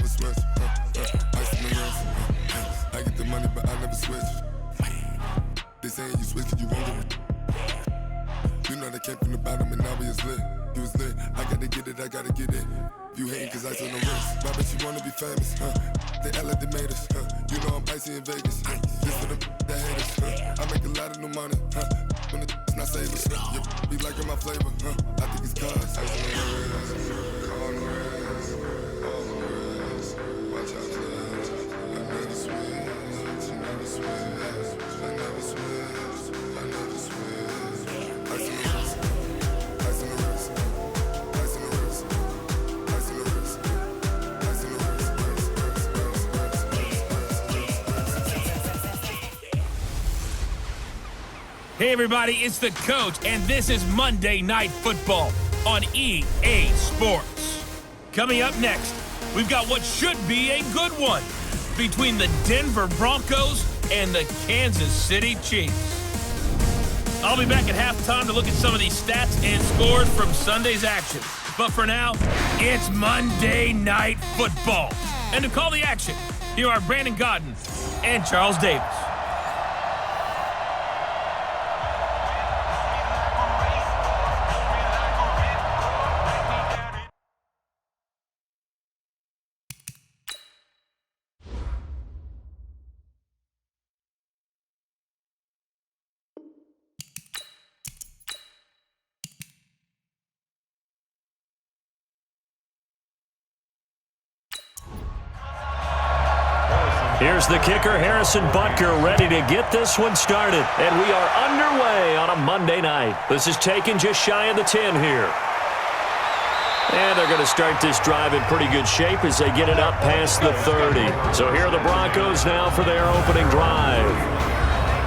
never switch. Ice in the wrist. I get the money, but I never switch. They saying you switch 'cause you won't get it. You know they came from the bottom and now we is lit. You was lit, I gotta get it, I gotta get it. You hating 'cause ice on the wrist. Why bet you wanna be famous, They act like they made us, You know I'm icy in Vegas, This for the that hate us, I make a lot of new money, When the not savers, Be liking my flavor, I think it's cause ice on the wrist, on the wrist, on the wrist. Watch out, cuz I never switch, I never switch, I never switch, I never switch. Ice on the wrist, ice on the wrist, ice on the wrist, ice on the wrist, ice on the wrist. Hey everybody, it's the coach, and this is Monday Night Football on EA Sports. Coming up next, we've got what should be a good one between the Denver Broncos and the Kansas City Chiefs. I'll be back at halftime to look at some of these stats and scores from Sunday's action. But for now, it's Monday Night Football. And to call the action, here are Brandon Godden and Charles Davis. Here's the kicker, Harrison Butker, ready to get this one started. And we are underway on a Monday night. This is taken just shy of the 10 here. And they're going to start this drive in pretty good shape as they get it up past the 30. So here are the Broncos now for their opening drive.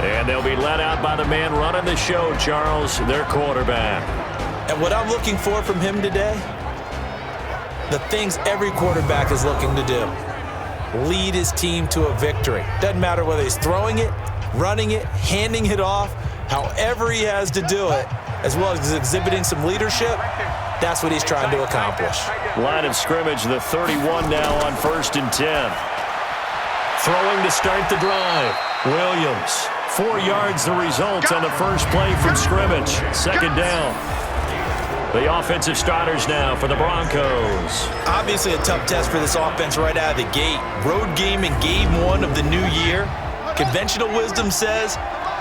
And they'll be led out by the man running the show, Charles, their quarterback. And what I'm looking for from him today, the things every quarterback is looking to do. Lead his team to a victory. Doesn't matter whether he's throwing it, running it, handing it off, however he has to do it, as well as exhibiting some leadership, that's what he's trying to accomplish. Line of scrimmage, the 31 now on 1st and 10. Throwing to start the drive. Williams, 4 yards the result on the first play from scrimmage. Second down. The offensive starters now for the Broncos. Obviously a tough test for this offense right out of the gate. Road game in game 1 of the new year. Conventional wisdom says,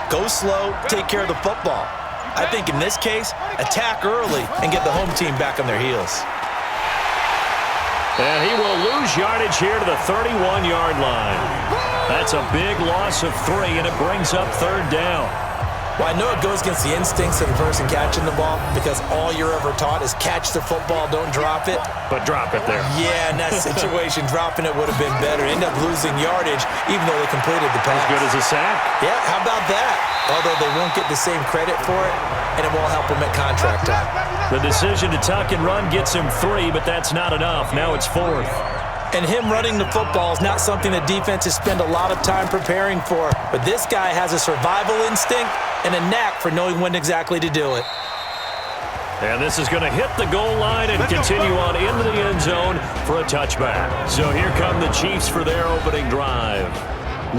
go slow, take care of the football. I think in this case, attack early and get the home team back on their heels. And he will lose yardage here to the 31-yard line. That's a big loss of 3, and it brings up 3rd down. Well, I know it goes against the instincts of the person catching the ball because all you're ever taught is catch the football, don't drop it. But drop it there. Yeah, in that situation, dropping it would have been better. End up losing yardage even though they completed the pass. As good as a sack. Yeah, how about that? Although they won't get the same credit for it, and it won't help them at contract time. The decision to tuck and run gets him 3, but that's not enough. Now it's 4th. And him running the football is not something that defenses spend a lot of time preparing for. But this guy has a survival instinct and a knack for knowing when exactly to do it. And this is going to hit the goal line and continue on into the end zone for a touchback. So here come the Chiefs for their opening drive.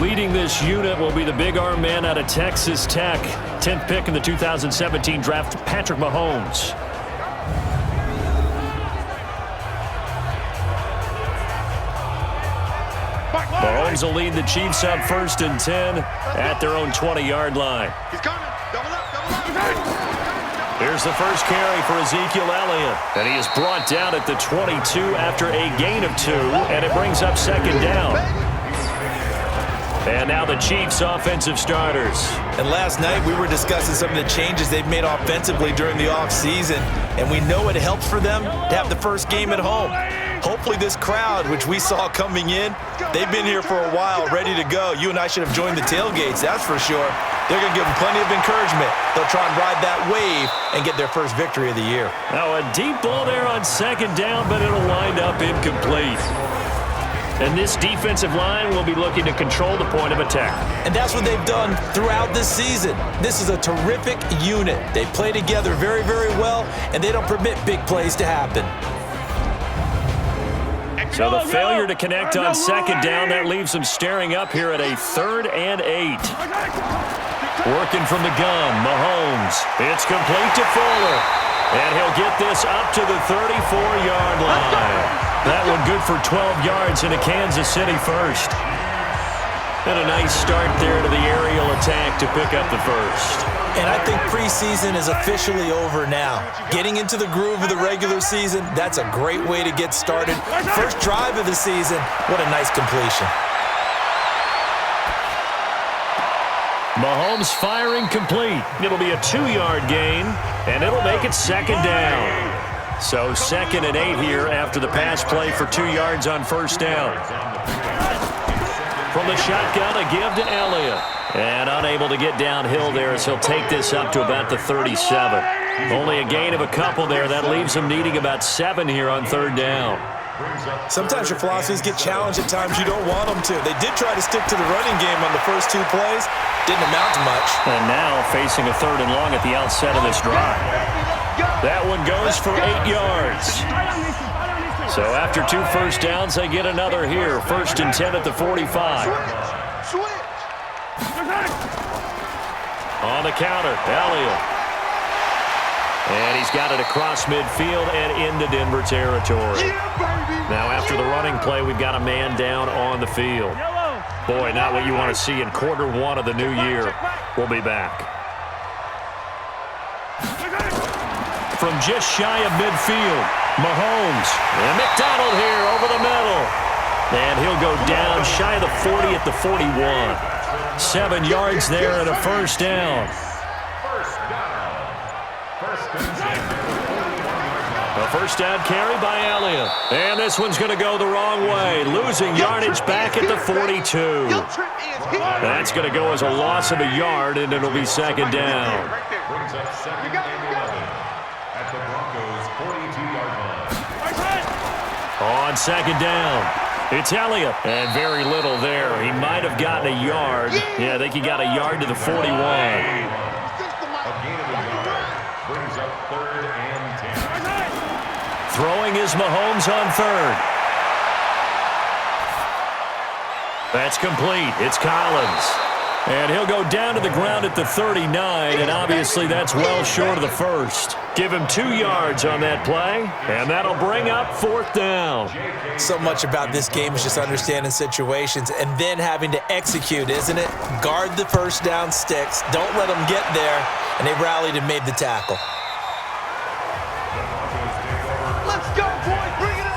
Leading this unit will be the big arm man out of Texas Tech. 10th pick in the 2017 draft, Patrick Mahomes. Mahomes will lead the Chiefs up 1st and 10 at their own 20-yard line. He's coming. Double up. Here's the first carry for Ezekiel Elliott. And he is brought down at the 22 after a gain of 2, and it brings up 2nd down. And now the Chiefs' offensive starters. And last night we were discussing some of the changes they've made offensively during the offseason, and we know it helps for them to have the first game at home. Hopefully this crowd, which we saw coming in, they've been here for a while, ready to go. You and I should have joined the tailgates, that's for sure. They're going to give them plenty of encouragement. They'll try and ride that wave and get their first victory of the year. Now a deep ball there on 2nd down, but it'll wind up incomplete. And this defensive line will be looking to control the point of attack. And that's what they've done throughout this season. This is a terrific unit. They play together very, very well, and they don't permit big plays to happen. So the failure to connect on second down, that leaves them staring up here at a 3rd and 8. Working from the gun, Mahomes. It's complete to Fuller. And he'll get this up to the 34-yard line. That one good for 12 yards into Kansas City first. And a nice start there to the aerial attack to pick up the first. And I think preseason is officially over now. Getting into the groove of the regular season, that's a great way to get started. First drive of the season, what a nice completion. Mahomes firing complete. It'll be a 2-yard gain, and it'll make it second down. So 2nd and 8 here after the pass play for 2 yards on first down. From the shotgun, a give to Elliott. And unable to get downhill there as he'll take this up to about the 37. Only a gain of a couple there. That leaves him needing about 7 here on 3rd down. Sometimes your philosophies get challenged at times you don't want them to. They did try to stick to the running game on the first 2 plays. Didn't amount to much. And now facing a 3rd and long at the outset of this drive. That one goes for 8 yards. So after 2 first downs, they get another here. 1st and 10 at the 45. On the counter, Elliott. And he's got it across midfield and into Denver territory. Now after the running play, we've got a man down on the field. Boy, not what you want to see in quarter 1 of the new year. We'll be back. From just shy of midfield, Mahomes. And McDonald here over the middle. And he'll go down shy of the 40 at the 41. 7 yards there and a first down. A first down carry by Elliott. And this one's going to go the wrong way. Losing yardage back at the 42. That's going to go as a loss of a yard, and it'll be second down. Brings up 2nd and 11 at the Broncos 42-yard line. On second down, it's Elliott. And very little there. He might have gotten a yard. Yeah, I think he got a yard to the 41. A gain of a yard brings up 3rd and 10. Throwing is Mahomes on 3rd. That's complete. It's Collins. And he'll go down to the ground at the 39, and obviously that's well short of the first. Give him 2 yards on that play, and that'll bring up 4th down. So much about this game is just understanding situations and then having to execute, isn't it? Guard the first down sticks. Don't let them get there, and they rallied and made the tackle. Let's go, boys. Bring it up.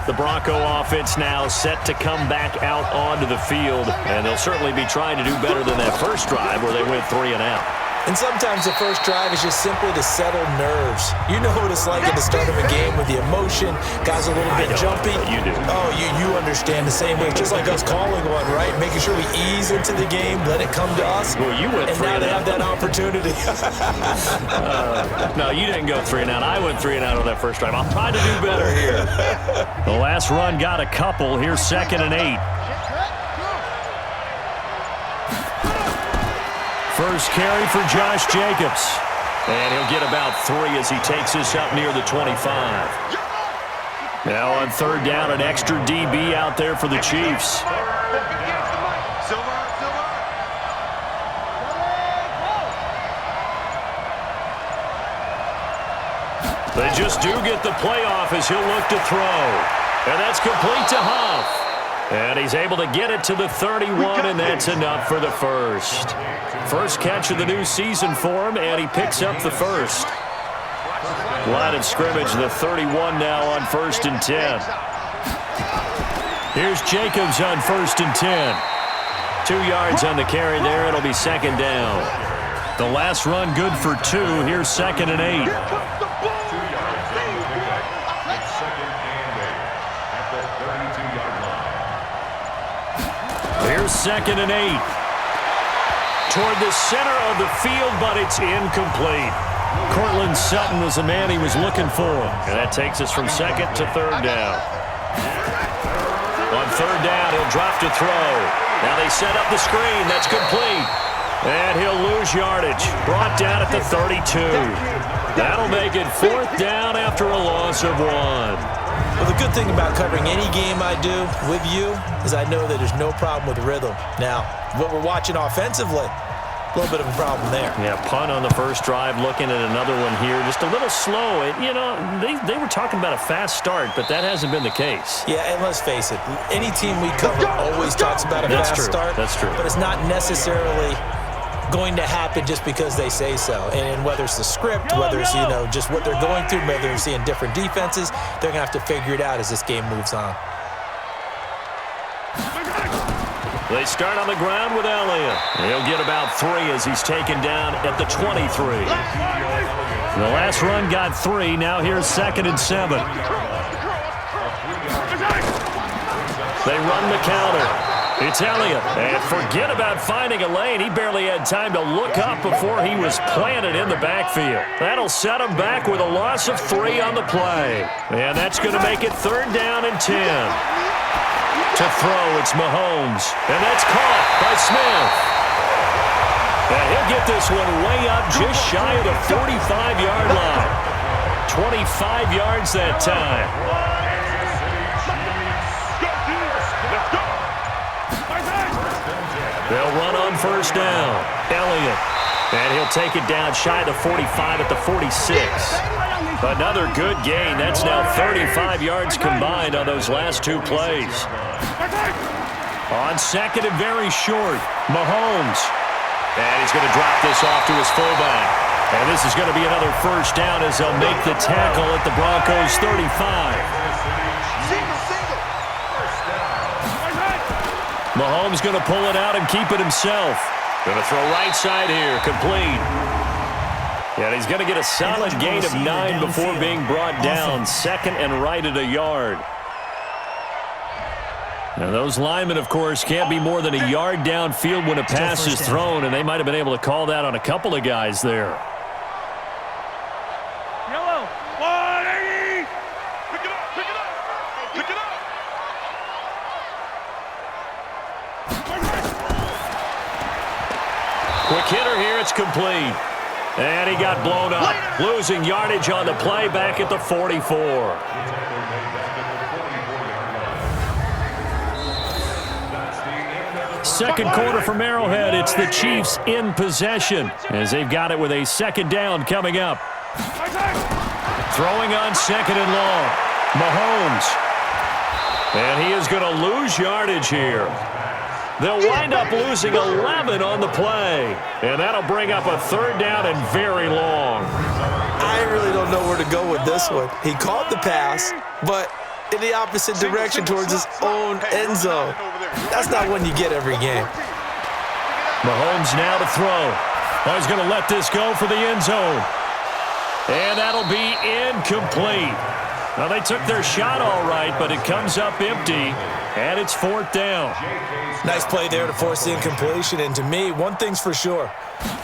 The Bronco offense now set to come back out onto the field, and they'll certainly be trying to do better than that first drive where they went 3 and out. And sometimes the first drive is just simply to settle nerves. You know what it's like at the start of a game with the emotion. Guys are a little bit jumpy. You do. Oh, you understand the same way. It's just like us calling one, right? Making sure we ease into the game, let it come to us. Well, you went 3 and now and they out. have that opportunity. No, you didn't go 3 and out. I went 3 and out on that first drive. I'll try to do better here. The last run got a couple. Here's 2nd and 8. First carry for Josh Jacobs. And he'll get about 3 as he takes this up near the 25. Now on 3rd down, an extra DB out there for the Chiefs. They just do get the playoff as he'll look to throw. And that's complete to Huff. And he's able to get it to the 31, and that's enough for the first. First catch of the new season for him, and he picks up the first. Line of scrimmage, the 31 now on 1st and 10. Here's Jacobs on 1st and 10. 2 yards on the carry there. It'll be second down. The last run good for 2. Here's 2nd and 8. Here's 2nd and 8. Toward the center of the field, but it's incomplete. Cortland Sutton was the man he was looking for. And that takes us from 2nd to 3rd down. On 3rd down, he'll drop to throw. Now they set up the screen. That's complete. And he'll lose yardage. Brought down at the 32. That'll make it 4th down after a loss of 1. Well, the good thing about covering any game I do with you is I know that there's no problem with rhythm. Now, what we're watching offensively, a little bit of a problem there. Yeah, punt on the first drive, looking at another one here. Just a little slow. You know, they were talking about a fast start, but that hasn't been the case. Yeah, and let's face it, any team we cover always talks about a fast start. That's true. But it's not necessarily going to happen just because they say so. And whether it's the script, whether it's, just what they're going through, whether they're seeing different defenses, they're going to have to figure it out as this game moves on. They start on the ground with Elliott. He'll get about 3 as he's taken down at the 23. The last run got 3. Now here's 2nd and 7. They run the counter. It's Elliott. And forget about finding a lane. He barely had time to look up before he was planted in the backfield. That'll set him back with a loss of 3 on the play. And that's going to make it 3rd down and 10. To throw, it's Mahomes. And that's caught by Smith. And he'll get this one way up just shy of the 45-yard line. 25 yards that time. They'll run on 1st down. Elliott. And he'll take it down shy of the 45 at the 46. Another good gain. That's now 35 yards combined on those last 2 plays. On 2nd and very short, Mahomes. And he's going to drop this off to his fullback. And this is going to be another 1st down as they'll make the tackle at the Broncos 35. Mahomes going to pull it out and keep it himself. Going to throw right side here, complete. And he's going to get a solid gain of 9 before being brought down. 2nd and right at a yard. Now those linemen, of course, can't be more than a yard downfield when a pass is thrown, and they might have been able to call that on a couple of guys there. Yellow, 180! Pick it up, pick it up, pick it up! Quick hitter here, it's complete. And he got blown up, losing yardage on the play back at the 44. Second quarter from Arrowhead. It's the Chiefs in possession as they've got it with a 2nd down coming up. Throwing on 2nd and long. Mahomes. And he is going to lose yardage here. They'll wind up losing 11 on the play. And that'll bring up a 3rd down and very long. I really don't know where to go with this one. He caught the pass, but in the opposite direction towards his own end zone. That's not one you get every game. Mahomes now to throw. Oh, he's going to let this go for the end zone. And that'll be incomplete. Now, they took their shot all right, but it comes up empty, and it's 4th down. Nice play there to force the incompletion, and to me, one thing's for sure.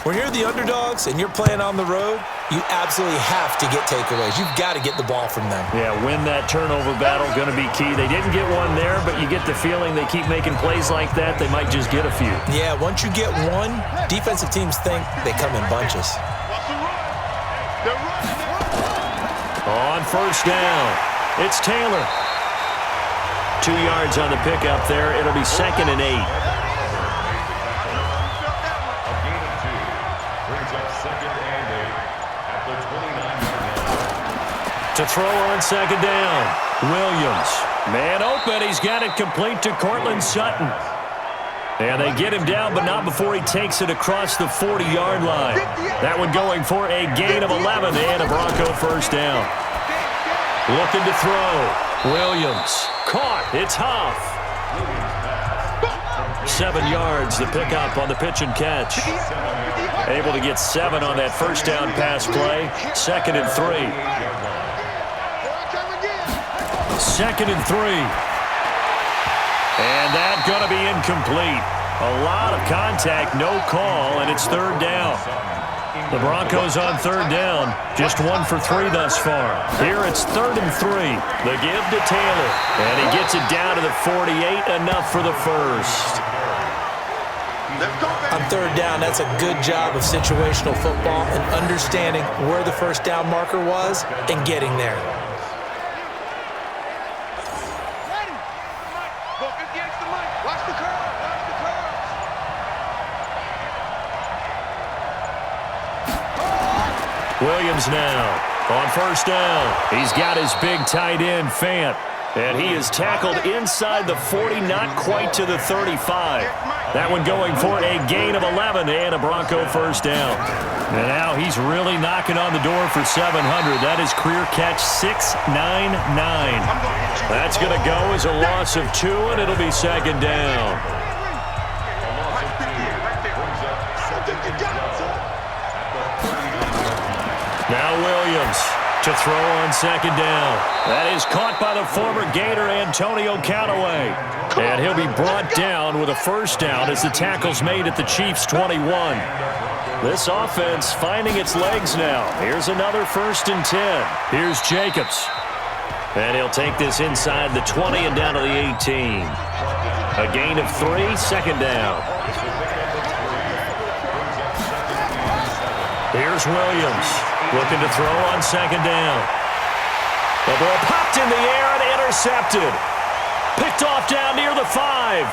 When you're the underdogs and you're playing on the road, you absolutely have to get takeaways. You've got to get the ball from them. Yeah, win that turnover battle, going to be key. They didn't get one there, but you get the feeling they keep making plays like that, they might just get a few. Yeah, once you get one, defensive teams think they come in bunches. On 1st down, it's Taylor. 2 yards on the pickup there. It'll be 2nd and 8. A gain of 2 brings up 2nd and 8 at the 29-yard line. To throw on 2nd down, Williams. Man open, he's got it complete to Cortland Sutton. And they get him down, but not before he takes it across the 40-yard line. That one going for a gain of 11 and a Bronco 1st down. Looking to throw. Williams. Caught. It's Huff. 7 yards, the pickup on the pitch and catch. Able to get 7 on that 1st down pass play. 2nd and 3. 2nd and 3. And that's going to be incomplete. A lot of contact, no call, and it's 3rd down. The Broncos on 3rd down, just 1 for 3 thus far. Here it's 3rd and 3. The give to Taylor, and he gets it down to the 48, enough for the 1st. On third down, that's a good job of situational football and understanding where the first down marker was and getting there. Williams now on first down. He's got his big tight end, Fant. And he is tackled inside the 40, not quite to the 35. That one going for a gain of 11 and a Bronco first down. And now he's really knocking on the door for 700. That is career catch 699. That's going to go as a loss of 2, and it'll be second down. Now Williams to throw on second down. That is caught by the former Gator Antonio Callaway. And he'll be brought down with a first down as the tackle's made at the Chiefs' 21. This offense finding its legs now. Here's another 1st and 10. Here's Jacobs. And he'll take this inside the 20 and down to the 18. A gain of 3, second down. Here's Williams. Looking to throw on second down. The ball popped in the air and intercepted. Picked off down near the 5.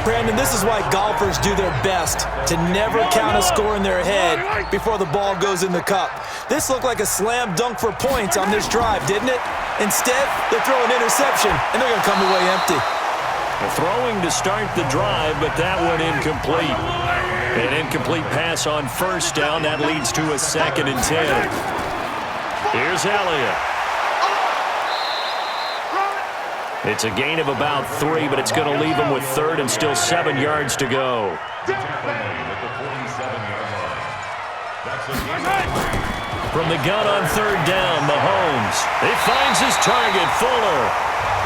Brandon, this is why golfers do their best to never count a score in their head before the ball goes in the cup. This looked like a slam dunk for points on this drive, didn't it? Instead, they throw an interception, and they're going to come away empty. Throwing to start the drive, but that one incomplete. An incomplete pass on first down. That leads to a 2nd and 10. Here's Elliott. It's a gain of about 3, but it's going to leave him with 3rd and still 7 yards to go. From the gun on third down, Mahomes. He finds his target, Fuller.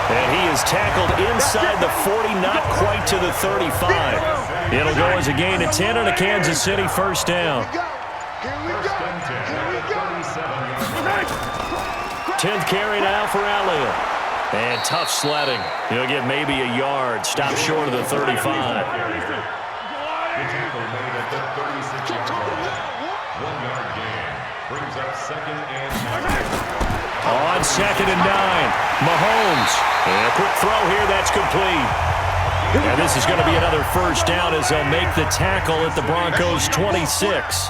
And he is tackled inside the 40, not quite to the 35. It'll go as a gain of 10 and a Kansas City first down. 10th carry now for Elliott. And tough sledding. He'll get maybe a yard. Stop short of the 35. On 2nd and 9, Mahomes. And a quick throw here, that's complete. And this is going to be another first down as they'll make the tackle at the Broncos' 26.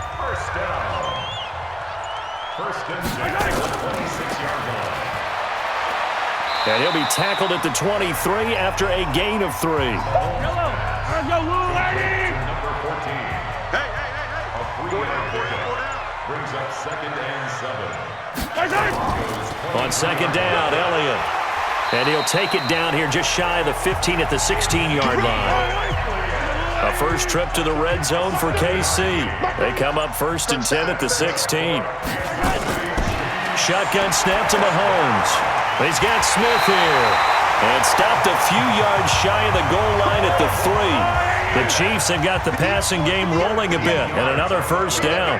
And he'll be tackled at the 23 after a gain of 3. Brings up 2nd and 7. On second down, Elliott. And he'll take it down here just shy of the 15 at the 16-yard line. A first trip to the red zone for KC. They come up 1st and 10 at the 16. Shotgun snap to Mahomes. He's got Smith here. And stopped a few yards shy of the goal line at the 3. The Chiefs have got the passing game rolling a bit. And another first down.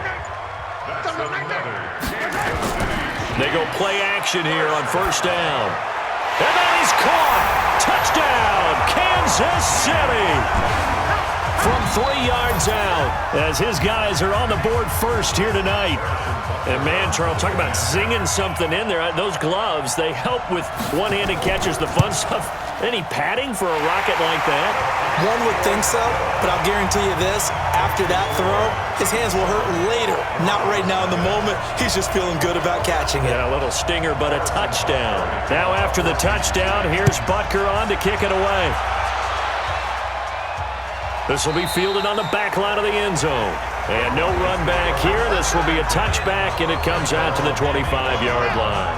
They go play action here on first down. And then he's caught. Touchdown, Kansas City. From 3 yards out, as his guys are on the board first here tonight. And man, Charles, talk about zinging something in there. Those gloves, they help with one-handed catches, the fun stuff. Any padding for a rocket like that? One would think so, but I'll guarantee you this. After that throw, his hands will hurt later. Not right now in the moment. He's just feeling good about catching it. Yeah, a little stinger, but a touchdown. Now after the touchdown, here's Butker on to kick it away. This will be fielded on the back line of the end zone. And no run back here. This will be a touchback, and it comes out to the 25-yard line.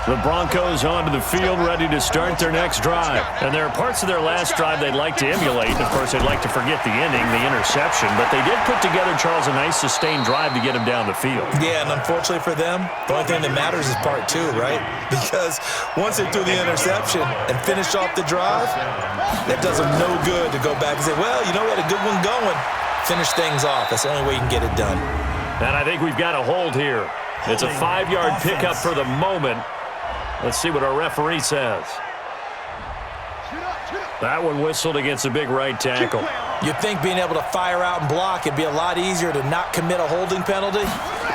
The Broncos onto the field, ready to start their next drive. And there are parts of their last drive they'd like to emulate. Of course, they'd like to forget the ending, the interception. But they did put together, Charles, a nice sustained drive to get him down the field. Yeah, and unfortunately for them, the only thing that matters is part 2, right? Because once they threw the interception and finished off the drive, that does them no good to go back and say, well, you know, we had a good one going. Finish things off. That's the only way you can get it done. And I think we've got a hold here. It's a 5-yard pickup for the moment. Let's see what our referee says. That one whistled against a big right tackle. You'd think being able to fire out and block, it'd be a lot easier to not commit a holding penalty,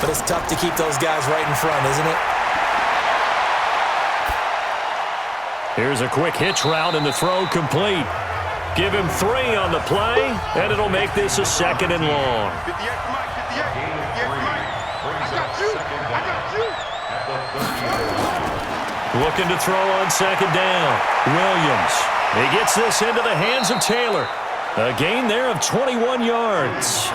but it's tough to keep those guys right in front, isn't it? Here's a quick hitch route and the throw complete. Give him 3 on the play, and it'll make this a 2nd and long. Looking to throw on 2nd down. Williams. He gets this into the hands of Taylor. A gain there of 21 yards.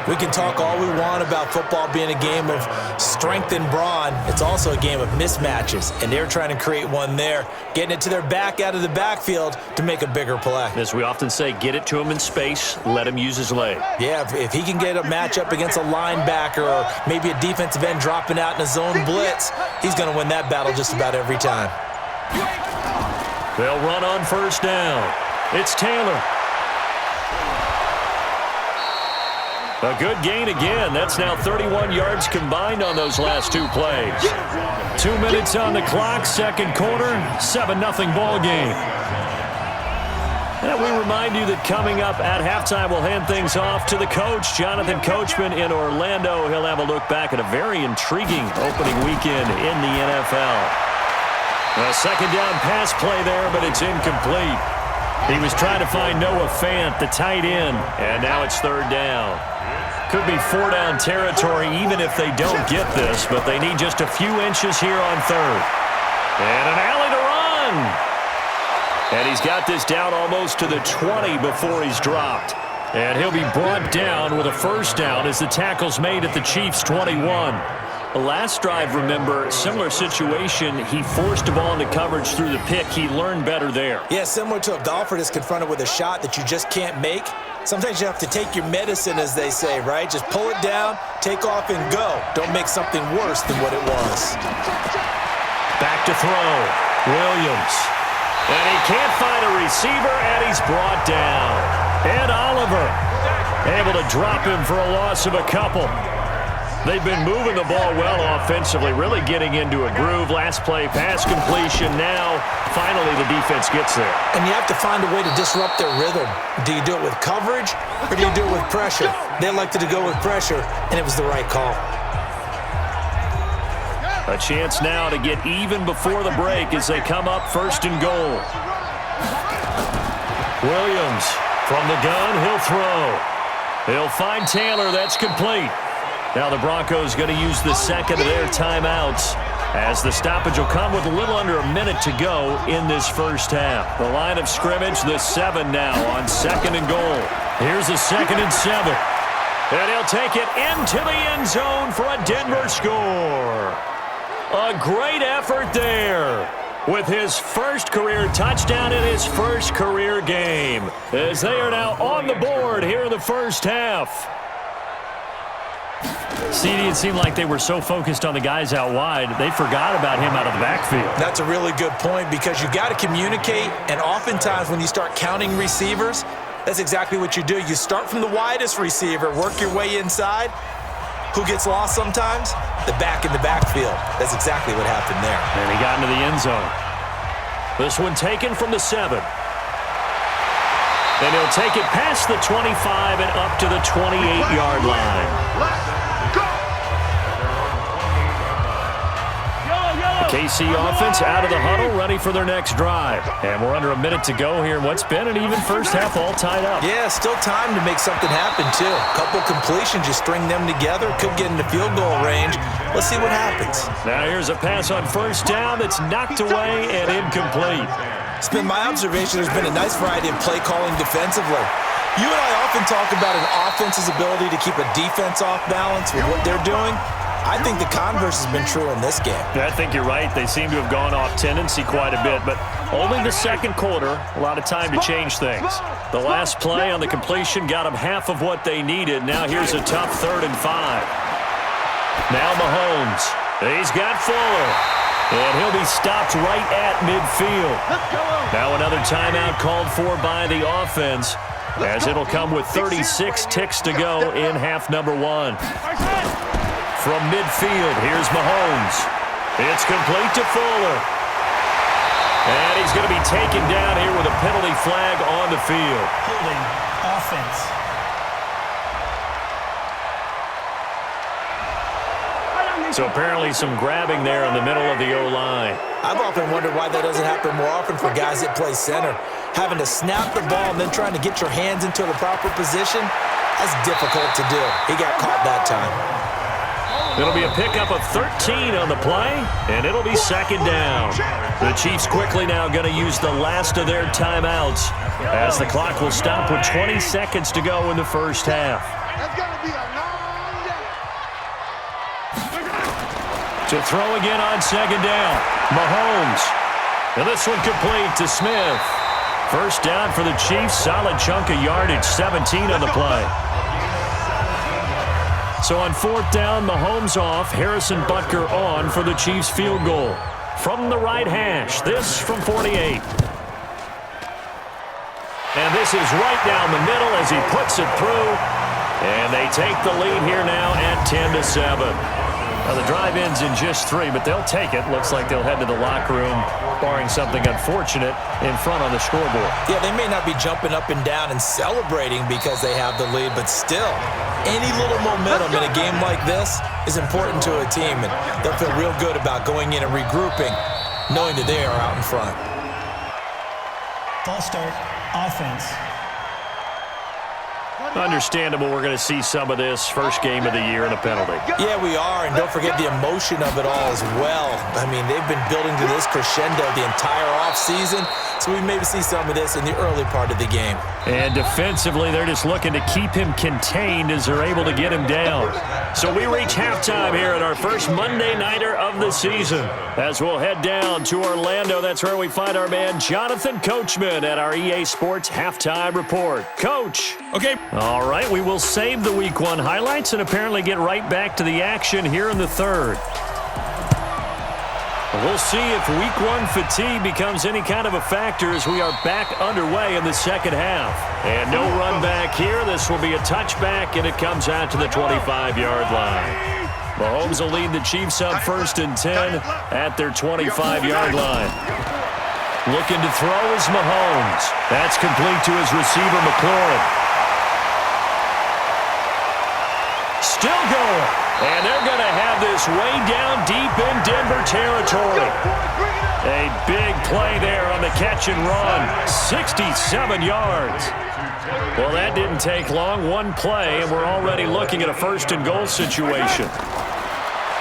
We can talk all we want about football being a game of strength and brawn. It's also a game of mismatches, and they're trying to create one there, getting it to their back out of the backfield to make a bigger play. As we often say, get it to him in space, let him use his leg. Yeah, if he can get a matchup against a linebacker or maybe a defensive end dropping out in a zone blitz, he's going to win that battle just about every time. They'll run on 1st down. It's Taylor. A good gain again. That's now 31 yards combined on those last 2 plays. 2 minutes on the clock, 2nd quarter, 7-0 ball game. And we remind you that coming up at halftime, we'll hand things off to the coach, Jonathan Coachman in Orlando. He'll have a look back at a very intriguing opening weekend in the NFL. A 2nd down pass play there, but it's incomplete. He was trying to find Noah Fant, the tight end, and now it's 3rd down. Could be 4-down territory even if they don't get this, but they need just a few inches here on 3rd. And an alley to run. And he's got this down almost to the 20 before he's dropped. And he'll be brought down with a 1st down as the tackle's made at the Chiefs' 21. The last drive, remember, similar situation. He forced a ball into coverage through the pick. He learned better there. Yeah, similar to a golfer that's confronted with a shot that you just can't make. Sometimes you have to take your medicine, as they say, right? Just pull it down, take off, and go. Don't make something worse than what it was. Back to throw. Williams. And he can't find a receiver, and he's brought down. Ed Oliver able to drop him for a loss of a couple. They've been moving the ball well offensively, really getting into a groove. Last play, pass completion. Now, finally, the defense gets there. And you have to find a way to disrupt their rhythm. Do you do it with coverage, or do you do it with pressure? They elected to go with pressure, and it was the right call. A chance now to get even before the break as they come up 1st and goal. Williams from the gun, he'll throw. He'll find Taylor, that's complete. Now the Broncos going to use the 2nd of their timeouts as the stoppage will come with a little under a minute to go in this 1st half. The line of scrimmage, the 7 now on 2nd and goal. Here's a 2nd and 7. And he'll take it into the end zone for a Denver score. A great effort there with his 1st career touchdown in his 1st career game as they are now on the board here in the 1st half. CD, it seemed like they were so focused on the guys out wide, they forgot about him out of the backfield. That's a really good point because you got to communicate, and oftentimes when you start counting receivers, that's exactly what you do. You start from the widest receiver, work your way inside. Who gets lost sometimes? The back in the backfield. That's exactly what happened there. And he got into the end zone. This one taken from the 7. And he'll take it past the 25 and up to the 28-yard line. KC offense out of the huddle, ready for their next drive. And we're under a minute to go here in what's been an even 1st half all tied up. Yeah, still time to make something happen, too. A couple completions, you string them together, could get into field goal range. Let's see what happens. Now here's a pass on 1st down that's knocked away and incomplete. It's been my observation there's been a nice variety of play calling defensively. You and I often talk about an offense's ability to keep a defense off balance with what they're doing. I think the converse has been true in this game. I think you're right. They seem to have gone off tendency quite a bit, but only the 2nd quarter, a lot of time to change things. The last play on the completion got them half of what they needed. Now here's a tough 3rd and 5. Now Mahomes. He's got Fuller. And he'll be stopped right at midfield. Now another timeout called for by the offense. as it'll come with 36 ticks to go in half number 1. From midfield, here's Mahomes. It's complete to Fuller. And he's going to be taken down here with a penalty flag on the field. Holding offense. So apparently some grabbing there in the middle of the O-line. I've often wondered why that doesn't happen more often for guys that play center. Having to snap the ball and then trying to get your hands into the proper position, that's difficult to do. He got caught that time. It'll be a pickup of 13 on the play, and it'll be second down. The Chiefs quickly now going to use the last of their timeouts as the clock will stop with 20 seconds to go in the first half. To throw again on second down, Mahomes. And this one complete to Smith. First down for the Chiefs, solid chunk of yardage, 17 on the play. So on fourth down, Mahomes off, Harrison Butker on for the Chiefs field goal. From the right hash, this from 48. And this is right down the middle as he puts it through. And they take the lead here now at 10-7. Now the drive ends in just 3, but they'll take it. Looks like they'll head to the locker room, barring something unfortunate, in front on the scoreboard. Yeah, they may not be jumping up and down and celebrating because they have the lead, but still, any little momentum in a game like this is important to a team, and they'll feel real good about going in and regrouping, knowing that they are out in front. False start, offense. Understandable we're going to see some of this first game of the year and a penalty. Yeah, we are, and don't forget the emotion of it all as well. I mean, they've been building to this crescendo the entire offseason, so we maybe see some of this in the early part of the game. And defensively, they're just looking to keep him contained as they're able to get him down. So we reach halftime here at our first Monday Nighter of the season. As we'll head down to Orlando, that's where we find our man Jonathan Coachman at our EA Sports Halftime Report. Coach. Okay. All right, we will save the Week 1 highlights and apparently get right back to the action here in the third. We'll see if Week 1 fatigue becomes any kind of a factor as we are back underway in the second half. And no run back here. This will be a touchback, and it comes out to the 25-yard line. Mahomes will lead the Chiefs up 1st and 10 at their 25-yard line. Looking to throw is Mahomes. That's complete to his receiver, McLaurin. Still going. And they're going to have this way down deep in Denver territory. A big play there on the catch and run. 67 yards. Well, that didn't take long. One play, and we're already looking at a 1st and goal situation.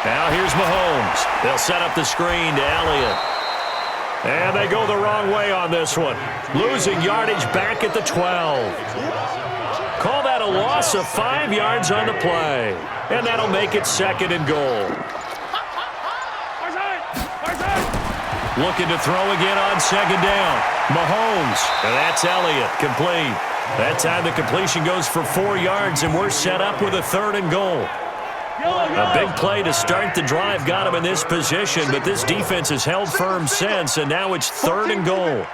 Now here's Mahomes. They'll set up the screen to Elliott. And they go the wrong way on this one. Losing yardage back at the 12. Call that a loss of 5 yards on the play. And that'll make it 2nd and goal. Looking to throw again on 2nd down. Mahomes. And that's Elliott. Complete. That time the completion goes for 4 yards, and we're set up with a 3rd and goal. A big play to start the drive got him in this position, but this defense has held firm since, and now it's 3rd and goal.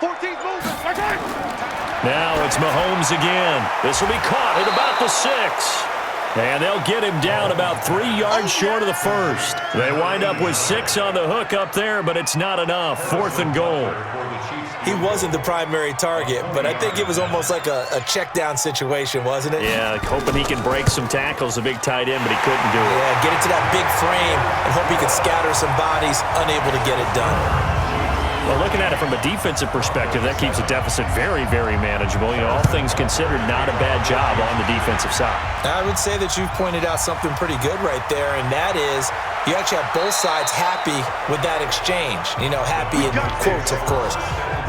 Now it's Mahomes again. This will be caught at about the 6. And they'll get him down about 3 yards short of the 1st. They wind up with 6 on the hook up there, but it's not enough. 4th and goal. He wasn't the primary target, but I think it was almost like a check down situation, wasn't it? Yeah, hoping he can break some tackles, a big tight end, but he couldn't do it. Yeah, get it to that big frame and hope he can scatter some bodies, unable to get it done. Well, looking at it from a defensive perspective, that keeps the deficit very, very manageable. You know, all things considered, not a bad job on the defensive side. I would say that you've pointed out something pretty good right there, and that is you actually have both sides happy with that exchange. You know, happy in quotes, of course.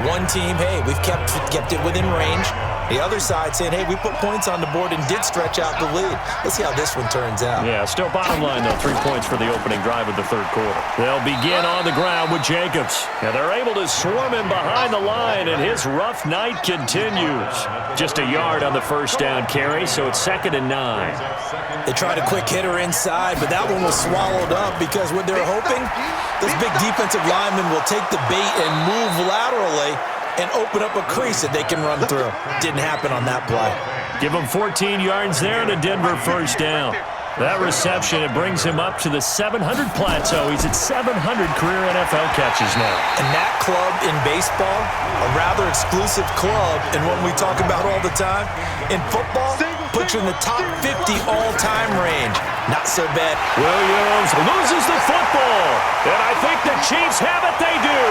One team, hey, we've kept it within range. The other side saying, hey, we put points on the board and did stretch out the lead. Let's see how this one turns out. Yeah, still bottom line, though, 3 points for the opening drive of the 3rd quarter. They'll begin on the ground with Jacobs. And they're able to swarm him behind the line, and his rough night continues. Just a yard on the 1st down carry, so it's 2nd and 9. They tried a quick hitter inside, but that one was swallowed up because what they're hoping, those big defensive linemen will take the bait and move laterally and open up a crease that they can run through. Didn't happen on that play. Give him 14 yards there and a Denver first down. That reception, it brings him up to the 700 plateau. He's at 700 career NFL catches now. And that club in baseball, a rather exclusive club, and one we talk about all the time. In football, puts you in the top 50 all-time range. Not so bad. Williams loses the football. And I think the Chiefs have it. They do.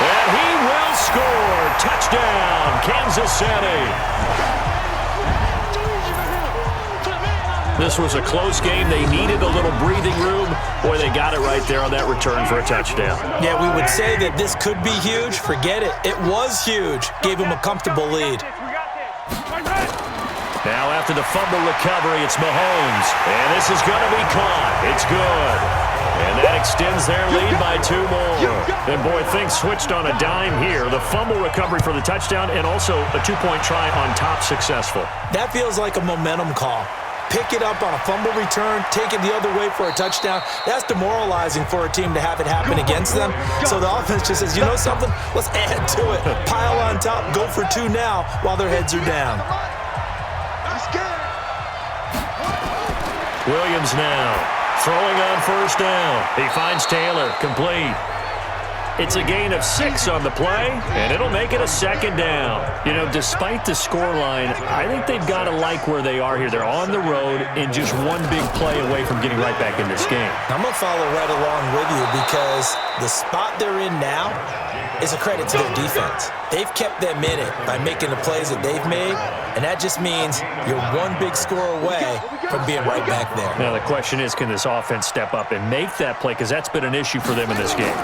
And he will score. Touchdown, Kansas City. This was a close game. They needed a little breathing room. Boy, they got it right there on that return for a touchdown. Yeah, we would say that this could be huge. Forget it. It was huge. Gave him a comfortable lead. Now after the fumble recovery, it's Mahomes. And this is going to be caught. It's good. And that extends their lead by 2 more. And boy, things switched on a dime here. The fumble recovery for the touchdown and also a 2-point try on top successful. That feels like a momentum call. Pick it up on a fumble return, take it the other way for a touchdown. That's demoralizing for a team to have it happen against them. So the offense just says, you know something? Let's add to it. Pile on top, go for 2 now while their heads are down. Williams now throwing on first down. He finds Taylor, complete. It's a gain of 6 on the play, and it'll make it a second down. You know, despite the scoreline, I think they've got to like where they are here. They're on the road and just one big play away from getting right back in this game. I'm going to follow right along with you because the spot they're in now is a credit to their defense. They've kept them in it by making the plays that they've made, and that just means you're one big score away from being right back there. Now, the question is, can this offense step up and make that play? Because that's been an issue for them in this game.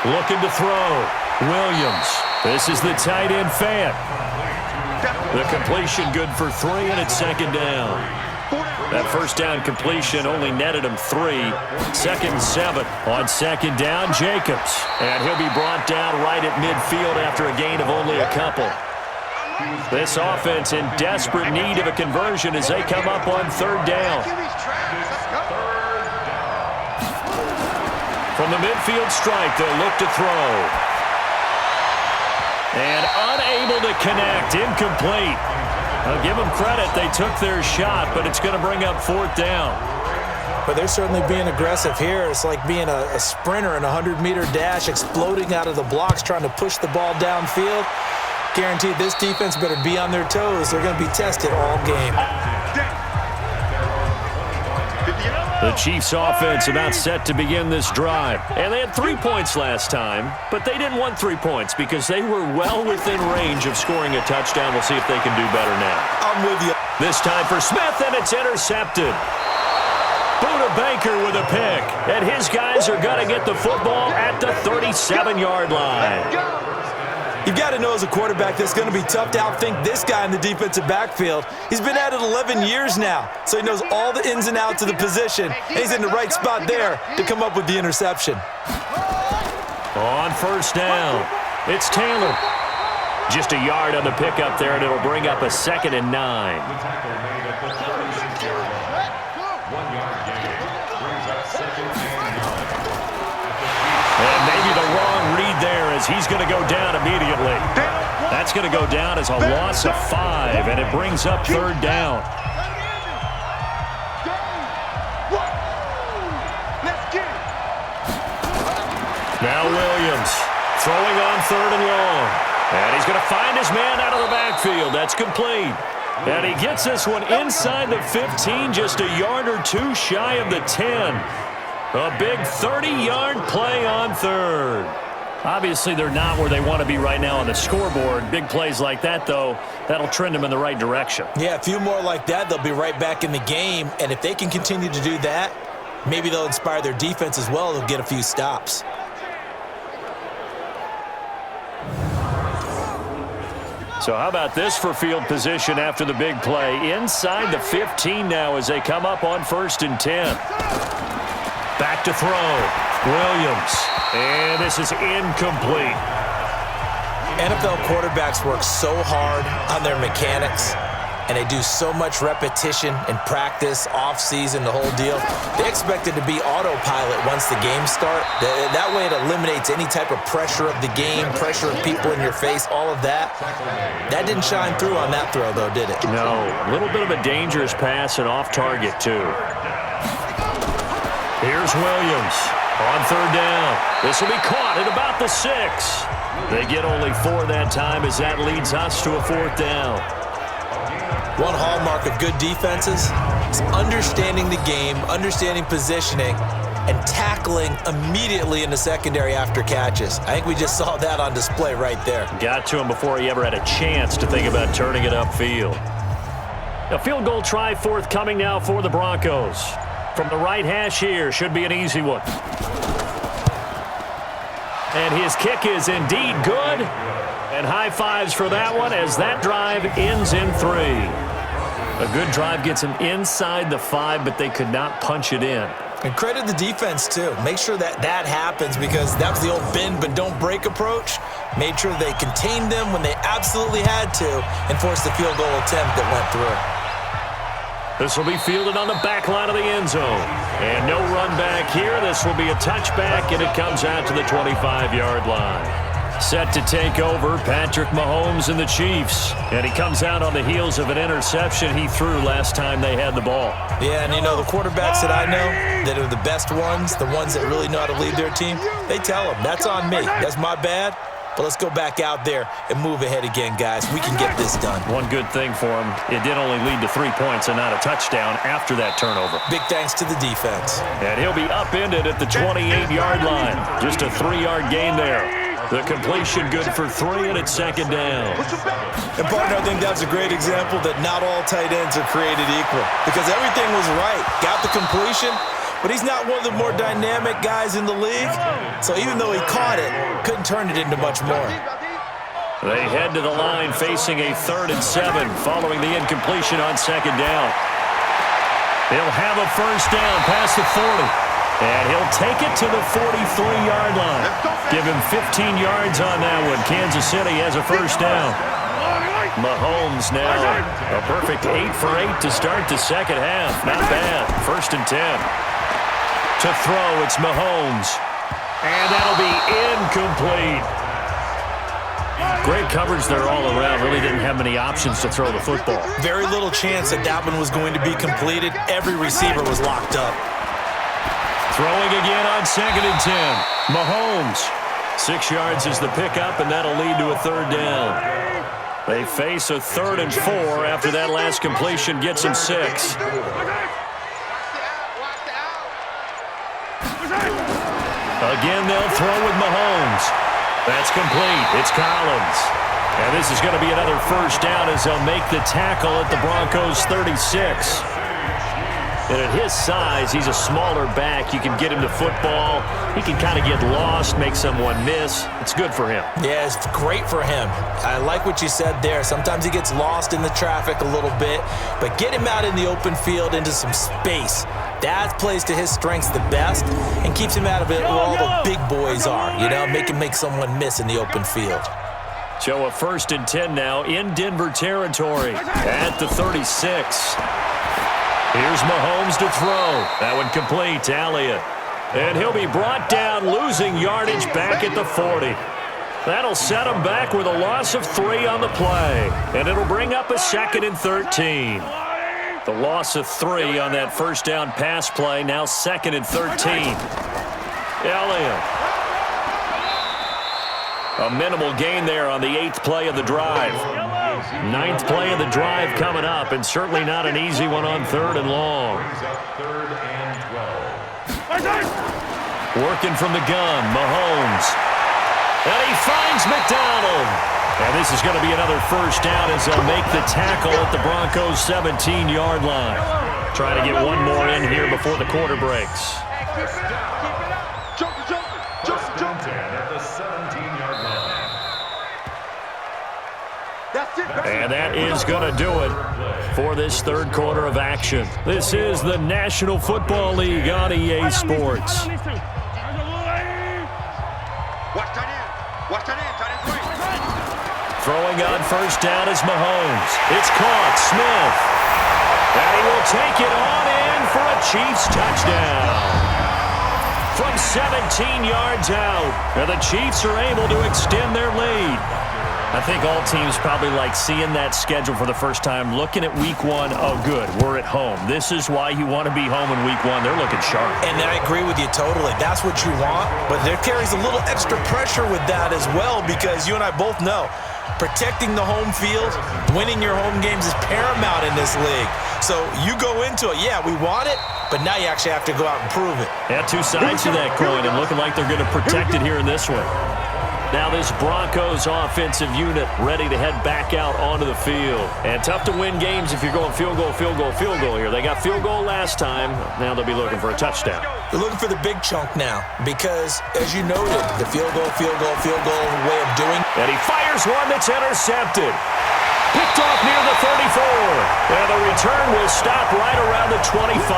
Looking to throw. Williams. This is the tight end Fant. The completion good for 3, and it's second down. That first down completion only netted him 3. Second and 7 on second down, Jacobs. And he'll be brought down right at midfield after a gain of only a couple. This offense in desperate need of a conversion as they come up on third down. From the midfield strike, they'll look to throw. And unable to connect, incomplete. I'll give them credit, they took their shot, but it's going to bring up fourth down. But they're certainly being aggressive here. It's like being a sprinter in a 100-meter dash, exploding out of the blocks, trying to push the ball downfield. Guaranteed this defense better be on their toes. They're going to be tested all game. The Chiefs offense about set to begin this drive. And they had 3 points last time, but they didn't want 3 points because they were well within range of scoring a touchdown. We'll see if they can do better now. I'm with you. This time for Smith, and it's intercepted. Buda Baker with a pick, and his guys are going to get the football at the 37-yard line. You've got to know as a quarterback that's going to be tough to outthink this guy in the defensive backfield. He's been at it 11 years now, so he knows all the ins and outs of the position, and he's in the right spot there to come up with the interception. On first down, it's Taylor. Just a yard on the pickup there, and it'll bring up a 2nd and 9. And maybe the wrong read there as he's going to go down immediately. That's going to go down as a loss of 5, and it brings up third down. Now Williams throwing on 3rd and long. And he's going to find his man out of the backfield. That's complete. And he gets this one inside the 15, just a yard or 2 shy of the 10. A big 30-yard play on 3rd. Obviously, they're not where they want to be right now on the scoreboard. Big plays like that, though, that'll trend them in the right direction. Yeah, a few more like that, they'll be right back in the game. And if they can continue to do that, maybe they'll inspire their defense as well. They'll get a few stops. So how about this for field position after the big play? Inside the 15 now as they come up on 1st and 10. Back to throw. Williams. And this is incomplete. NFL quarterbacks work so hard on their mechanics. and they do so much repetition in practice, off-season, the whole deal. They expect it to be autopilot once the games start. That way it eliminates any type of pressure of the game, pressure of people in your face, all of that. That didn't shine through on that throw, though, did it? No, a little bit of a dangerous pass and off target, too. Here's Williams on third down. This will be caught at about the 6. They get only 4 that time as that leads us to a 4th down. One hallmark of good defenses is understanding the game, understanding positioning, and tackling immediately in the secondary after catches. I think we just saw that on display right there. Got to him before he ever had a chance to think about turning it upfield. A field goal try forthcoming now for the Broncos. From the right hash here, should be an easy one. And his kick is indeed good. And high fives for that one as that drive ends in 3. A good drive gets them inside the 5, but they could not punch it in. And credit the defense, too. Make sure that happens because that was the old bend but don't break approach. Made sure they contained them when they absolutely had to and forced the field goal attempt that went through. This will be fielded on the back line of the end zone. And no run back here. This will be a touchback, and it comes out to the 25-yard line. Set to take over, Patrick Mahomes and the Chiefs. And he comes out on the heels of an interception he threw last time they had the ball. Yeah, and you know, the quarterbacks that I know that are the best ones, the ones that really know how to lead their team, they tell them, that's on me. That's my bad. But let's go back out there and move ahead again, guys. We can get this done. One good thing for him, it did only lead to 3 points and not a touchdown after that turnover. Big thanks to the defense. And he'll be upended at the 28-yard line. Just a 3-yard gain there. The completion good for 3, and it's 2nd down. And, partner, I think that's a great example that not all tight ends are created equal because everything was right. Got the completion, but he's not one of the more dynamic guys in the league. So even though he caught it, couldn't turn it into much more. They head to the line facing a 3rd and 7 following the incompletion on 2nd down. He'll have a 1st down past the 40. And he'll take it to the 43-yard line. Give him 15 yards on that one. Kansas City has a 1st down. Mahomes now a perfect 8 for 8 to start the 2nd half. Not bad. 1st and 10. To throw, it's Mahomes. And that'll be incomplete. Great coverage there all around. Really didn't have many options to throw the football. Very little chance that one was going to be completed. Every receiver was locked up. Throwing again on 2nd and 10. Mahomes. 6 yards is the pickup, and that'll lead to a 3rd down. They face a 3rd and 4 after that last completion gets them 6. Again, they'll throw with Mahomes. That's complete. It's Collins. And this is going to be another 1st down as they'll make the tackle at the Broncos' 36. And at his size, he's a smaller back. You can get him to football. He can kind of get lost, make someone miss. It's good for him. Yeah, it's great for him. I like what you said there. Sometimes he gets lost in the traffic a little bit, but get him out in the open field into some space. That plays to his strengths the best and keeps him out of it where all the big boys are, you know, make someone miss in the open field. So a 1st and 10 now in Denver territory at the 36. Here's Mahomes to throw. That one complete to Elliott. And he'll be brought down, losing yardage back at the 40. That'll set him back with a loss of 3 on the play. And it'll bring up a 2nd and 13. The loss of 3 on that 1st down pass play, now 2nd and 13. Elliott. A minimal gain there on the 8th play of the drive. 9th play of the drive coming up, and certainly not an easy one on 3rd and long. Working from the gun, Mahomes. And he finds McDonald. And this is going to be another 1st down as they'll make the tackle at the Broncos' 17-yard line. Trying to get one more in here before the quarter breaks. And that is going to do it for this 3rd quarter of action. This is the National Football League on EA Sports. Throwing on first down is Mahomes. It's caught. Smith. And he will take it on in for a Chiefs touchdown. From 17 yards out, and the Chiefs are able to extend their lead. I think all teams probably like seeing that schedule for the first time, looking at week one. Oh, good, we're at home. This is why you want to be home in week one. They're looking sharp. And I agree with you totally. That's what you want, but there carries a little extra pressure with that as well, because you and I both know protecting the home field, winning your home games is paramount in this league. So you go into it, yeah, we want it, but now you actually have to go out and prove it. Yeah, two sides to that coin, and looking like they're going to protect it here in this one. Now this Broncos offensive unit ready to head back out onto the field. And tough to win games if you're going field goal, field goal, field goal here. They got field goal last time. Now they'll be looking for a touchdown. They're looking for the big chunk now because, as you noted, the field goal way of doing. And he fires one that's intercepted. Picked off near the 34. And the return will stop right around the 25.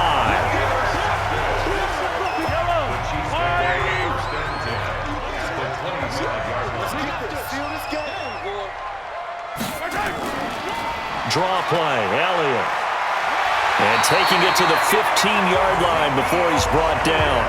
Draw play, Elliott. And taking it to the 15-yard line before he's brought down.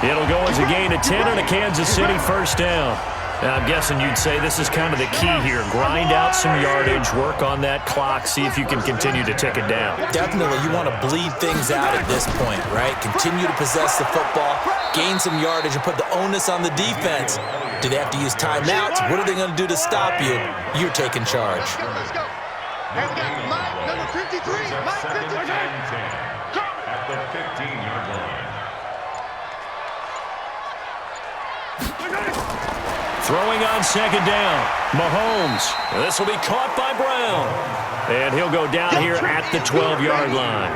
It'll go as a gain of 10 and a Kansas City first down. Now, I'm guessing you'd say this is kind of the key here. Grind out some yardage, work on that clock, see if you can continue to tick it down. Definitely, you want to bleed things out at this point, right? Continue to possess the football, gain some yardage, and put the onus on the defense. Do they have to use timeouts? What are they going to do to stop you? You're taking charge. And Mike, number 53. Mike, 53. At the 15-yard line. Throwing on second down, Mahomes. This will be caught by Brown. And he'll go down here at the 12-yard line.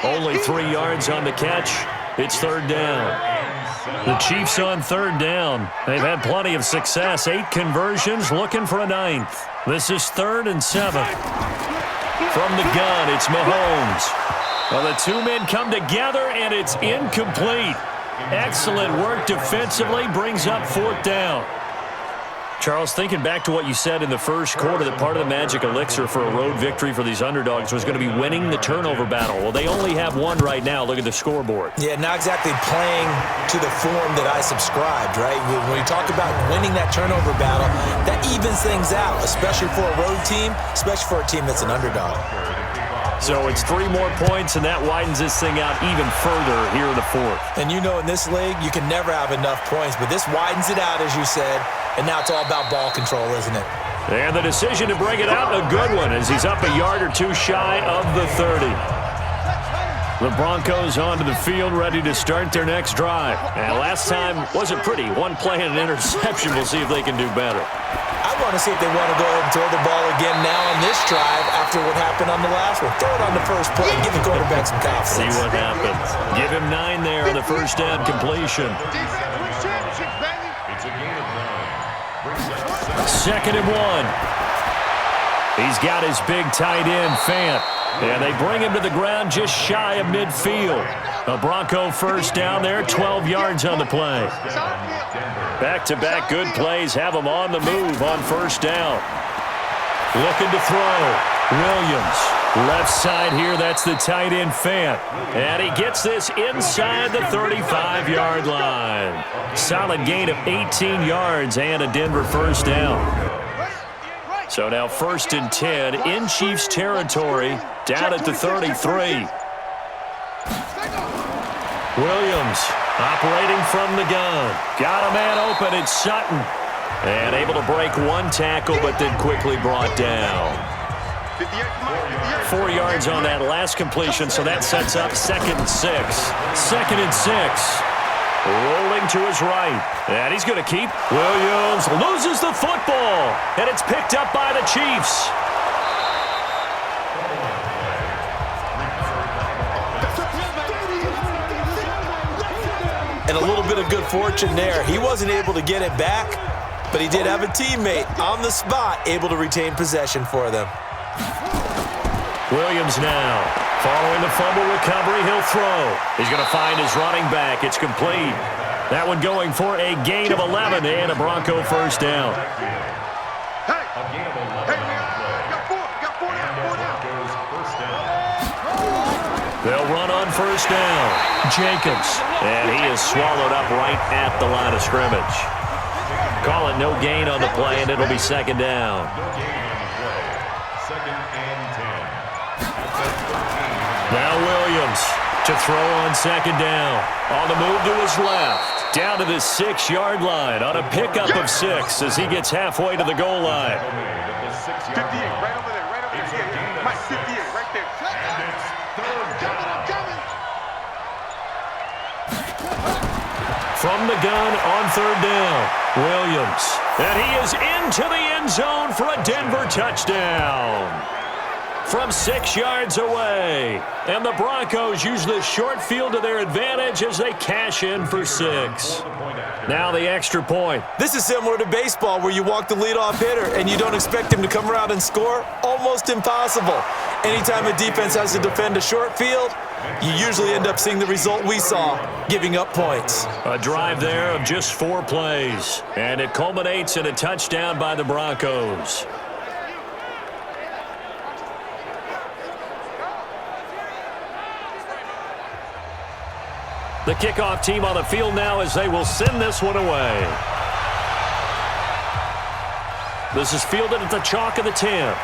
Only 3 yards on the catch. It's third down. The Chiefs on third down. They've had plenty of success. 8 conversions, looking for a 9th. This is 3rd and 7. From the gun, it's Mahomes. Well, the two men come together, and it's incomplete. Excellent work defensively, brings up 4th down. Charles, thinking back to what you said in the first quarter, that part of the magic elixir for a road victory for these underdogs was going to be winning the turnover battle. Well, they only have one right now. Look at the scoreboard. Yeah, not exactly playing to the form that I subscribed, right? When you talk about winning that turnover battle, that evens things out, especially for a road team, especially for a team that's an underdog. So it's 3 more points, and that widens this thing out even further here in the 4th. And you know in this league, you can never have enough points, but this widens it out, as you said, and now it's all about ball control, isn't it? And the decision to bring it out, a good one, as he's up a yard or 2 shy of the 30. The Broncos onto the field, ready to start their next drive. And last time wasn't pretty. 1 play and an interception. We'll see if they can do better. I want to see if they want to go ahead and throw the ball again now on this drive after what happened on the last one. Throw it on the first play and give the quarterback some confidence. See what happens. Give him 9 there on the first down completion. It's a gain of 9. 2nd and 1. He's got his big tight end, Fant. And they bring him to the ground just shy of midfield. A Bronco first down there, 12 yards on the play. Back-to-back good plays have him on the move on first down. Looking to throw. Williams. Left side here, that's the tight end, Fant. And he gets this inside the 35-yard line. Solid gain of 18 yards and a Denver first down. So now 1st and 10 in Chiefs territory, down at the 33. Williams operating from the gun. Got a man open, it's Sutton. And able to break 1 tackle, but then quickly brought down. 4 yards on that last completion, so that sets up 2nd and 6. 2nd and 6. Rolling to his right. And he's going to keep. Williams loses the football. And it's picked up by the Chiefs. And a little bit of good fortune there. He wasn't able to get it back, but he did have a teammate on the spot able to retain possession for them. Williams now. Following the fumble recovery, he'll throw. He's going to find his running back. It's complete. That one going for a gain of 11 and a Bronco first down. A gain of 11 on the play. Got four down. Broncos first down. They'll run on first down. Jacobs. And he is swallowed up right at the line of scrimmage. Call it no gain on the play, and it'll be second down. No gain on the play. Second and 10. Now Williams to throw on second down. On the move to his left. Down to the 6-yard line on a pickup of 6 as he gets halfway to the goal line. 58, right over there, yeah. Mike, 58, right there. And it's third down. From the gun on third down, Williams. And he is into the end zone for a Denver touchdown. From 6 yards away. And the Broncos use the short field to their advantage as they cash in for 6. Now the extra point. This is similar to baseball where you walk the leadoff hitter and you don't expect him to come around and score. Almost impossible. Anytime a defense has to defend a short field, you usually end up seeing the result we saw, giving up points. A drive there of just 4 plays. And it culminates in a touchdown by the Broncos. The kickoff team on the field now as they will send this one away. This is fielded at the chalk of the 10.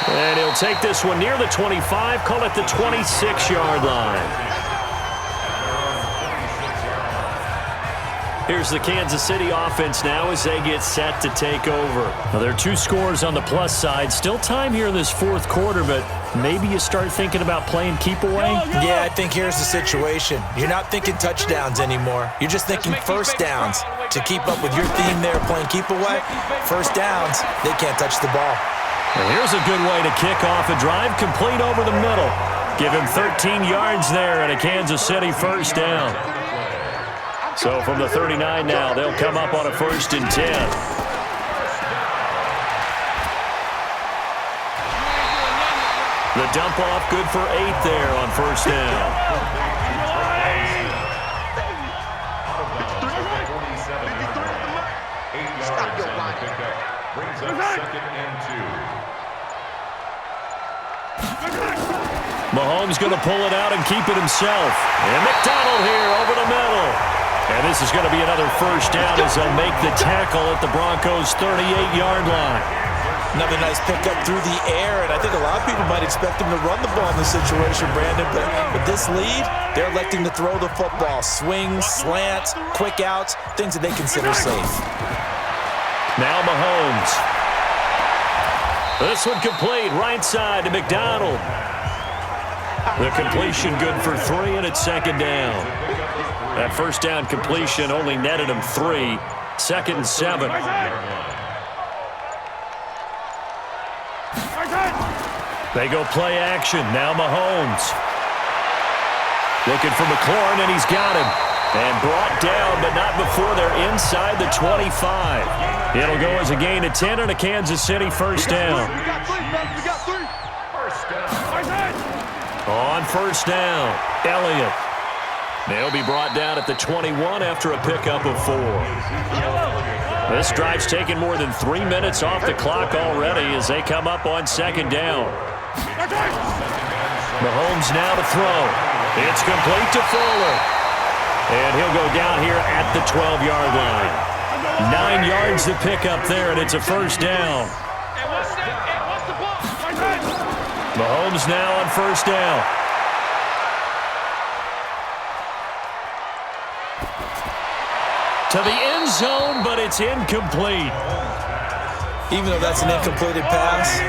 And he'll take this one near the 25, call it the 26-yard line. Here's the Kansas City offense now as they get set to take over. Now, there are 2 scores on the plus side. Still time here in this fourth quarter, but maybe you start thinking about playing keep away? Yeah, I think here's the situation. You're not thinking touchdowns anymore. You're just thinking first downs. To keep up with your theme there, playing keep away, first downs, they can't touch the ball. Well, here's a good way to kick off a drive complete over the middle. Give him 13 yards there and a Kansas City first down. So from the 39 now, they'll come up on a 1st and 10. The dump off good for 8 there on first down. Out of bounds at the 47-yard line. 8 yards on the pickup. Brings up second and 2. Mahomes going to pull it out and keep it himself. And McDonald here over the middle. And this is going to be another first down as they'll make the tackle at the Broncos' 38-yard line. Another nice pickup through the air, and I think a lot of people might expect him to run the ball in this situation, Brandon, but with this lead, they're electing to throw the football. Swings, slants, quick outs, things that they consider safe. Now Mahomes. This one complete, right side to McDonald. The completion good for 3, and it's second down. That first down completion only netted him 3. Second and 7. They go play action. Now Mahomes. Looking for McLaurin, and he's got him. And brought down, but not before they're inside the 25. It'll go as a gain of 10 and a Kansas City first down. First down. On first down, Elliott. They'll be brought down at the 21 after a pickup of 4. This drive's taken more than 3 minutes off the clock already as they come up on second down. Mahomes now to throw. It's complete to Fuller. And he'll go down here at the 12-yard line. 9 yards to pick up there, and it's a first down. Mahomes now on first down. To the end zone, but it's incomplete. Even though that's an incompleted pass,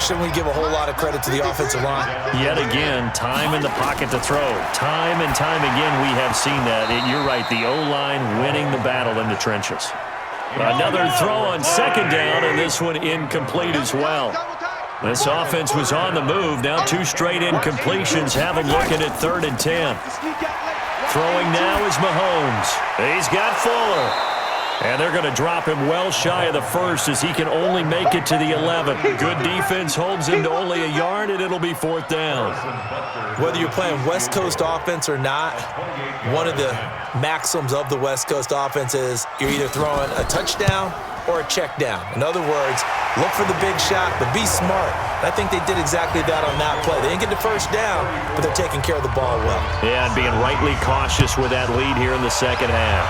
shouldn't we give a whole lot of credit to the offensive line? Yet again, time in the pocket to throw. Time and time again, we have seen that. And you're right, the O-line winning the battle in the trenches. Another throw on second down, and this one incomplete as well. This offense was on the move. Now 2 straight incompletions have them looking at 3rd and 10. Throwing now is Mahomes. He's got Fuller. And they're going to drop him well shy of the 1st as he can only make it to the 11. Good defense holds him to only a yard, and it'll be 4th down. Whether you're playing West Coast offense or not, one of the maxims of the West Coast offense is you're either throwing a touchdown or a check down. In other words, look for the big shot, but be smart. And I think they did exactly that on that play. They didn't get the first down, but they're taking care of the ball well. Yeah, and being rightly cautious with that lead here in the second half.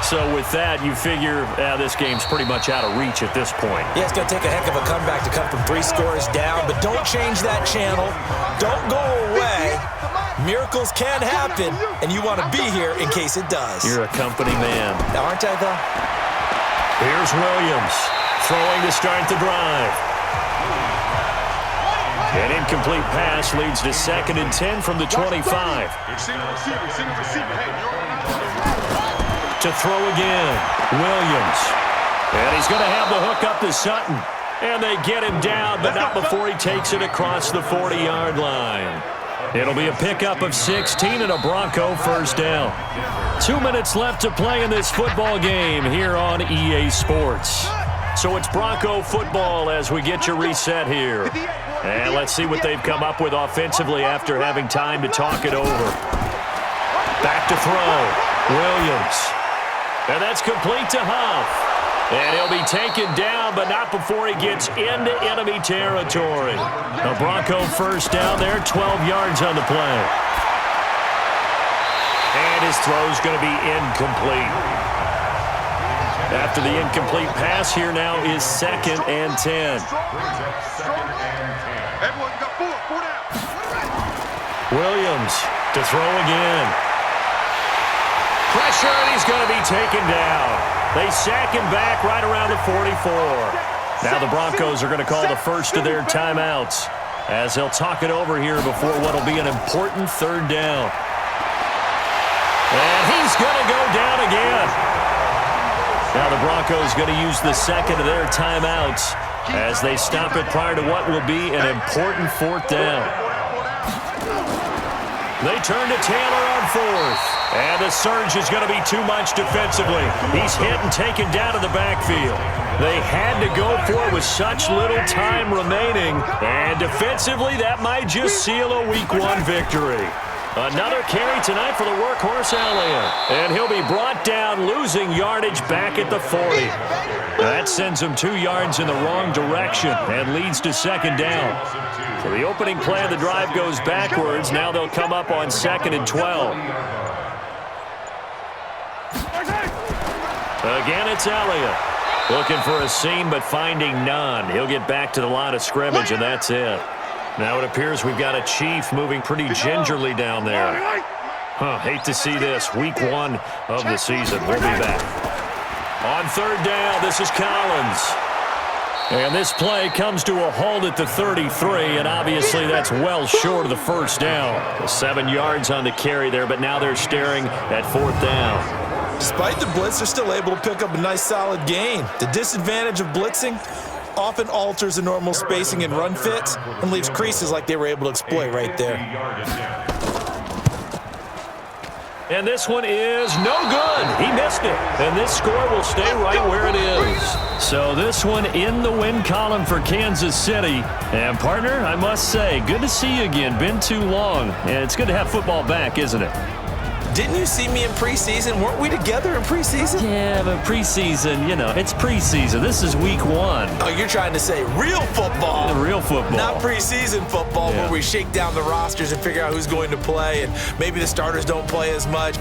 So with that, you figure this game's pretty much out of reach at this point. Yeah, it's going to take a heck of a comeback to come from 3 scores down, but don't change that channel. Don't go away. Miracles can happen, and you want to be here in case it does. You're a company man. Now, aren't I, though? Here's Williams throwing to start the drive. An incomplete pass leads to 2nd and 10 from the 25. To throw again, Williams. And he's going to have the hook up to Sutton. And they get him down, but not before he takes it across the 40-yard line. It'll be a pickup of 16 and a Bronco first down. 2 minutes left to play in this football game here on EA Sports. So it's Bronco football as we get you reset here. And let's see what they've come up with offensively after having time to talk it over. Back to throw, Williams. And that's complete to Huff. And he'll be taken down, but not before he gets into enemy territory. A Bronco first down there, 12 yards on the play. And his throw's going to be incomplete. After the incomplete pass, here now is 2nd and 10. Williams to throw again. Pressure, and he's going to be taken down. They sack him back right around the 44. Now the Broncos are going to call the first of their timeouts as they'll talk it over here before what will be an important 3rd down. And he's going to go down again. Now the Broncos going to use the 2nd of their timeouts as they stop it prior to what will be an important 4th down. They turn to Taylor on 4th. And the surge is going to be too much defensively. He's hit and taken down to the backfield. They had to go for it with such little time remaining. And defensively, that might just seal a Week 1 victory. Another carry tonight for the workhorse Elliott. And he'll be brought down, losing yardage back at the 40. That sends him 2 yards in the wrong direction and leads to 2nd down. So the opening play of the drive goes backwards. Now they'll come up on 2nd and 12. Again, it's Elliott. Looking for a seam, but finding none. He'll get back to the line of scrimmage, and that's it. Now it appears we've got a Chief moving pretty gingerly down there. Hate to see this. Week 1 of the season. We'll be back. On 3rd down, this is Collins. And this play comes to a halt at the 33, and obviously that's well short of the first down. 7 yards on the carry there, but now they're staring at 4th down. Despite the blitz, they're still able to pick up a nice solid gain. The disadvantage of blitzing often alters the normal spacing and run fits and leaves creases like they were able to exploit right there. And this one is no good. He missed it. And this score will stay right where it is. So this one in the win column for Kansas City. And partner, I must say, good to see you again. Been too long. And it's good to have football back, isn't it? Didn't you see me in preseason? Weren't we together in preseason? Yeah, but preseason, it's preseason. This is Week 1. Oh, you're trying to say real football. The real football. Not preseason football where we shake down the rosters and figure out who's going to play and maybe the starters don't play as much.